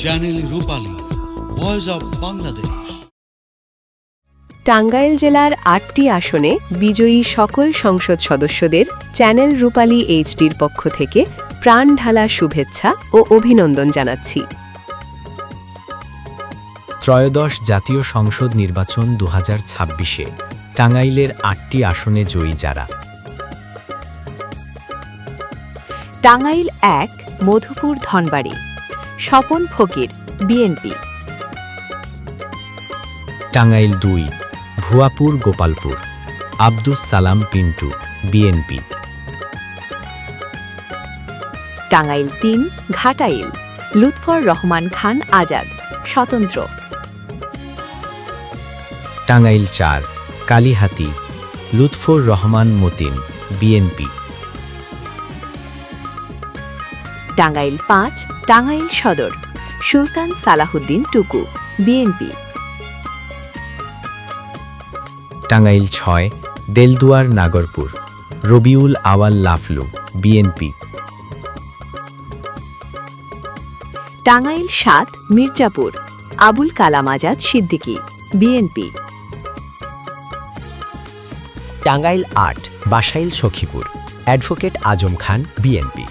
Channel Rupali, voice of Bangladesh. Tangail জেলার ৮টি আসনে বিজয়ী সকল সংসদ সদস্যদের চ্যানেল রূপালী এইচডির পক্ষ থেকে প্রাণ ঢালা শুভেচ্ছা ও অভিনন্দন জানাচ্ছি। ত্রয়োদশ জাতীয় সংসদ নির্বাচন 2026-এ টাঙ্গাইলের ৮টি আসনে জয়ী যারা: টাঙ্গাইল ১ মধুপুর ধনবাড়ি, স্বপন ফকির, বিএনপি। টাঙ্গাইল ২ ভুয়াপুর গোপালপুর, আব্দুস সালাম পিন্টু, বিএনপি। টাঙ্গাইল ৩ ঘাটাইল, লুৎফর রহমান খান আজাদ, স্বতন্ত্র। টাঙ্গাইল ৪ কালিহাতী, লুৎফর রহমান মতিন, বিএনপি। টাঙ্গাইল ৫ টাঙ্গাইল সদর, সুলতান সালাহুদ্দিন টুকু, বিএনপি। টাঙ্গাইল ৬ দেলদুয়ার নাগরপুর, রবিউল আওয়াল লাফলু, BNP. Tangail ৭ Mirzapur, Abul Kalam Azad Siddiqui, BNP. Tangail ৮ Basail Sakhipur, advocate Azam Khan, BNP.